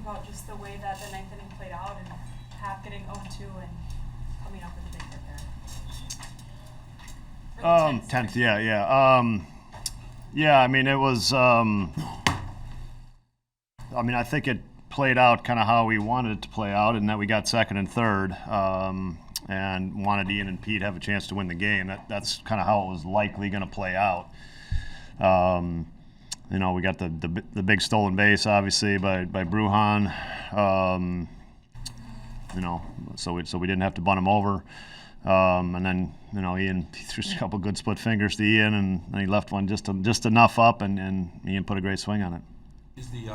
about just the way that the ninth inning played out and Happ getting 0-2 and coming up with a big hit there? 10th, yeah. I mean, it was. I think it played out kind of how we wanted it to play out, and that we got second and third, and wanted Ian and Pete have a chance to win the game. That's kind of how it was likely going to play out. We got the big stolen base, obviously, by Bruhan. So we didn't have to bunt him over. And then, Ian threw a couple good split fingers to Ian, and he left one just enough up, and Ian put a great swing on it. Is the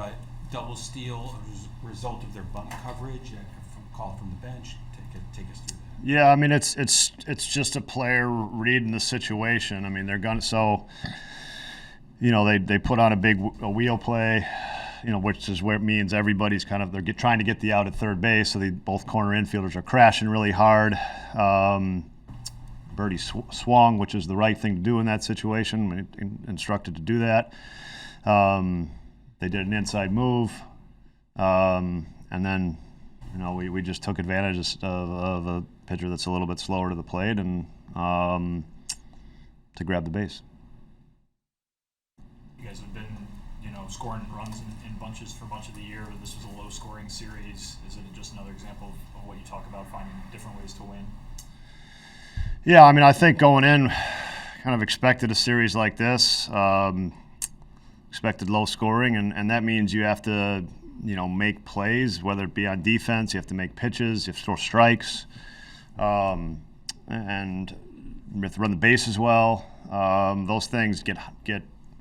double steal a result of their bunt coverage, call from the bench? Take us through that. Yeah, I mean, it's just a player reading the situation. I mean, they're going to, so, they put on a wheel play, which is where it means everybody's they're trying to get the out at third base, so both corner infielders are crashing really hard. Birdie swung, which is the right thing to do in that situation, instructed to do that. They did an inside move, and then, we just took advantage of a pitcher that's a little bit slower to the plate and to grab the base. You guys have been, scoring runs in bunches for much of the year. This was a low-scoring series. Is it just another example of what you talk about, finding different ways to win? Yeah, I mean, I think going in, kind of expected a series like this. Expected low scoring, and that means you have to, make plays, whether it be on defense, you have to make pitches, you have to throw strikes, and you have to run the bases well. Those things get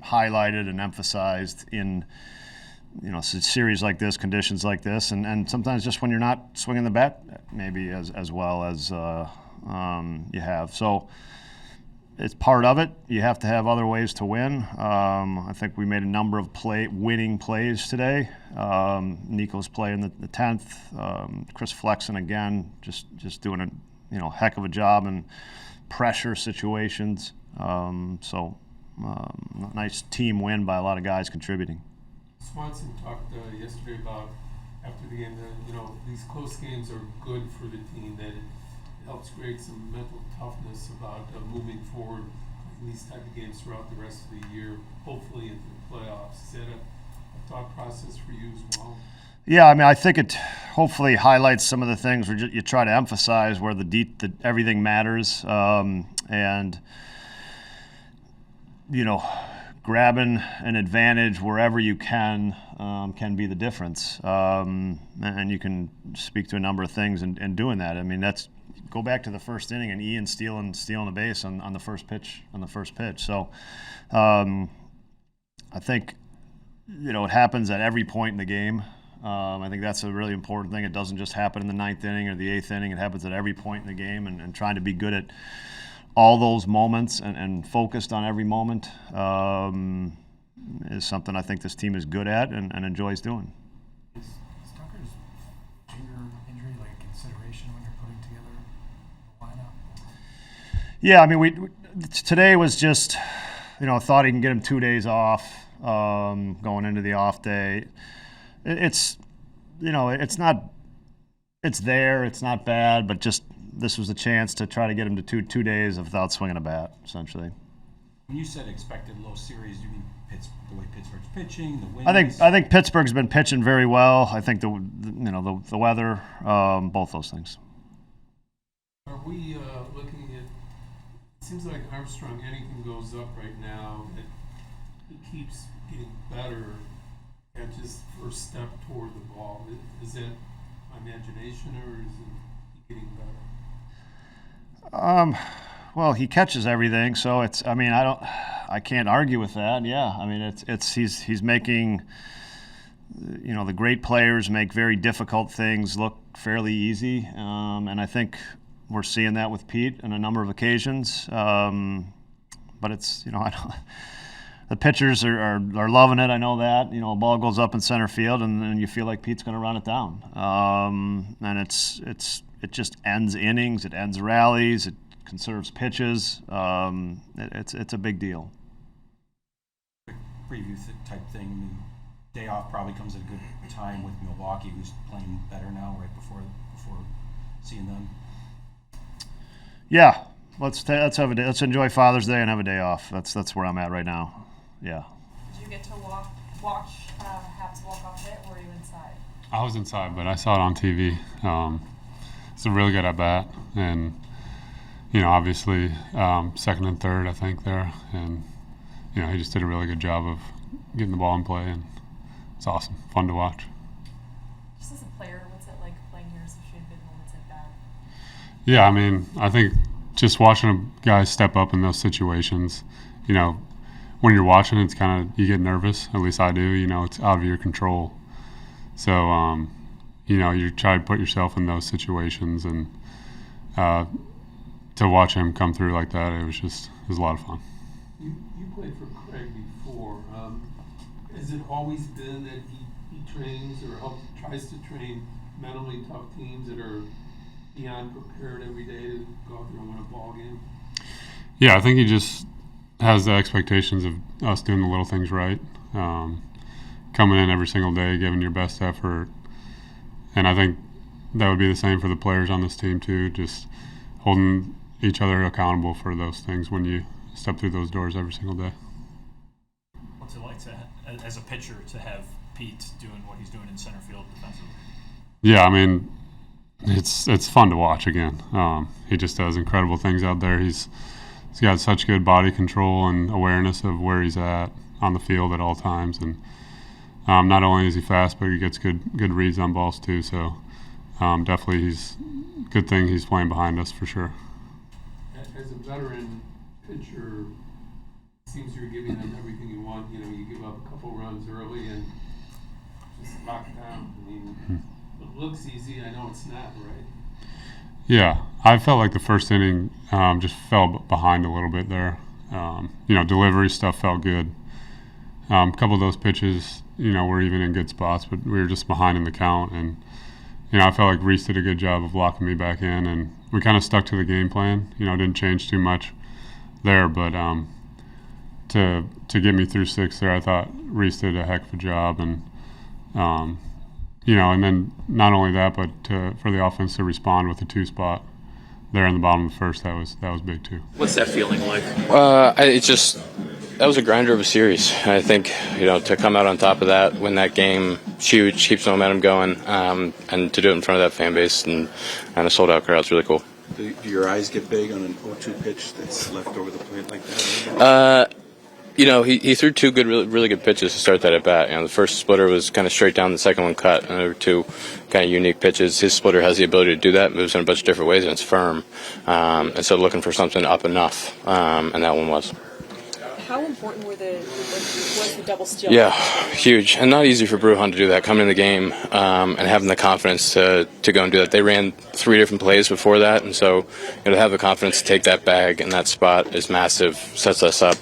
highlighted and emphasized in, a series like this, conditions like this, and sometimes just when you're not swinging the bat maybe as well as you have. So it's part of it. You have to have other ways to win. I think we made a number of winning plays today. Nico's playing the 10th. Chris Flexen again, just doing a heck of a job in pressure situations. Nice team win by a lot of guys contributing. Swanson talked yesterday about after the game that these close games are good for the team, that it helps create some mental toughness about moving forward in these type of games throughout the rest of the year, hopefully into the playoffs. Is that a thought process for you as well? Yeah, I mean, I think it hopefully highlights some of the things where you try to emphasize where everything matters, and grabbing an advantage wherever you can be the difference, and you can speak to a number of things in doing that. I mean, go back to the first inning and Ian stealing a base on the first pitch. So I think it happens at every point in the game. I think that's a really important thing. It doesn't just happen in the ninth inning or the eighth inning. It happens at every point in the game, and trying to be good at all those moments and focused on every moment is something I think this team is good at and enjoys doing. Is Tucker's finger injury like a consideration when you're putting together the lineup? Yeah, I mean, today was just, thought he can get him 2 days off going into the off day. It's there, it's not bad, but just this was a chance to try to get him to two days without swinging a bat, essentially. When you said expected low series, do you mean the way Pittsburgh's pitching, the wins? I think Pittsburgh's been pitching very well. I think the weather, both those things. Are we looking at? It seems like Armstrong, anything goes up right now, that he keeps getting better at just first step toward the ball. Is that my imagination, or is he getting better? Well, he catches everything, so it's. I mean, I can't argue with that. Yeah, I mean, he's making. The great players make very difficult things look fairly easy, and I think we're seeing that with Pete on a number of occasions. But it's the pitchers are loving it. I know that. A ball goes up in center field, and you feel like Pete's going to run it down. And it just ends innings. It ends rallies. It conserves pitches. It's a big deal. Preview type thing. day off probably comes at a good time with Milwaukee, who's playing better now, right before seeing them. Yeah, let's let's enjoy Father's Day and have a day off. That's where I'm at right now. Yeah. Did you get to watch Happ's walk-off hit, or were you inside? I was inside, but I saw it on TV. It's a really good at bat, and obviously second and third, I think there, and he just did a really good job of getting the ball in play, and it's awesome, fun to watch. Just as a player, what's it like playing here, especially in big moments like that? Yeah, I mean, I think just watching guys step up in those situations, when you're watching, it's kind of, you get nervous. At least I do. It's out of your control. So, you try to put yourself in those situations, and to watch him come through like that, it was a lot of fun. You played for Craig before. Has it always been that he trains or tries to train mentally tough teams that are beyond prepared every day to go out there and win a ball game? Yeah, I think he just has the expectations of us doing the little things right, coming in every single day, giving your best effort, and I think that would be the same for the players on this team too, just holding each other accountable for those things when you step through those doors every single day. What's it like as a pitcher to have Pete doing what he's doing in center field defensively? Yeah, I mean, it's fun to watch again. He just does incredible things out there. He's got such good body control and awareness of where he's at on the field at all times, and not only is he fast, but he gets good reads on balls too. So definitely, good thing he's playing behind us for sure. As a veteran pitcher, it seems you're giving them everything you want. You give up a couple runs early and just lock it down. I mean, it looks easy. I know it's not, right? Yeah, I felt like the first inning just fell behind a little bit there. Delivery stuff felt good. A couple of those pitches, were even in good spots, but we were just behind in the count. And, I felt like Reese did a good job of locking me back in, and we kind of stuck to the game plan. Didn't change too much there, but to get me through 6 there, I thought Reese did a heck of a job. And, and then not only that, but for the offense to respond with the 2 spot there in the bottom of the first, that was big too. What's that feeling like? That was a grinder of a series. I think, to come out on top of that, win that game, huge, keeps the momentum going, and to do it in front of that fan base and a sold-out crowd is really cool. Do your eyes get big on an 0-2 pitch that's left over the plate like that? He threw 2 really good pitches to start that at bat. The first splitter was kind of straight down, the second one cut, and there were 2 kind of unique pitches. His splitter has the ability to do that, moves in a bunch of different ways, and it's firm. And so looking for something up enough, and that one was. How important was the double steal? Yeah, huge, and not easy for Brujan to do that, coming in the game and having the confidence to go and do that. They ran 3 different plays before that, and so to have the confidence to take that bag in that spot is massive, sets us up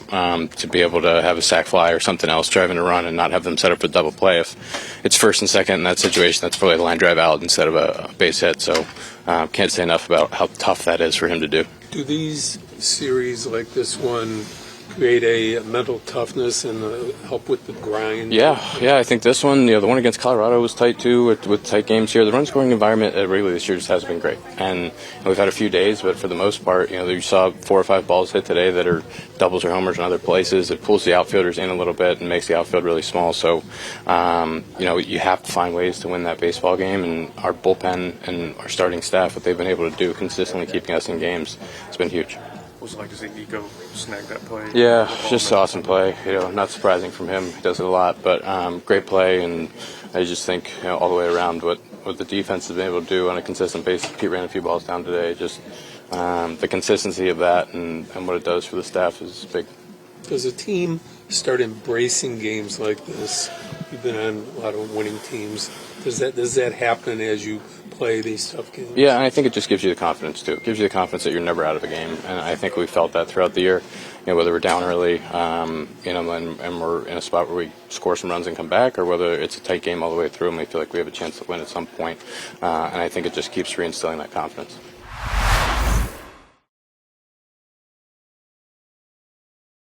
to be able to have a sac fly or something else driving a run and not have them set up a double play. If it's first and second in that situation, that's probably a line drive out instead of a base hit, so can't say enough about how tough that is for him to do. Do these series like this one create a mental toughness and help with the grind? Yeah, I think this one, the one against Colorado was tight too, with tight games here. The run scoring environment at Wrigley this year just has been great, and we've had a few days, but for the most part, you saw 4 or 5 balls hit today that are doubles or homers in other places. It pulls the outfielders in a little bit and makes the outfield really small. So, you have to find ways to win that baseball game, and our bullpen and our starting staff, what they've been able to do consistently keeping us in games, has been huge. What was it like to see Nico snag that play? Yeah, just awesome play. Not surprising from him. He does it a lot, but great play. And I just think all the way around what the defense has been able to do on a consistent basis. Pete ran a few balls down today. Just the consistency of that and what it does for the staff is big. Does a team start embracing games like this? You've been on a lot of winning teams. Does that happen as you play these tough games? Yeah, and I think it just gives you the confidence too. It gives you the confidence that you're never out of a game, and I think we felt that throughout the year. Whether we're down early, and we're in a spot where we score some runs and come back, or whether it's a tight game all the way through and we feel like we have a chance to win at some point. And I think it just keeps reinstilling that confidence.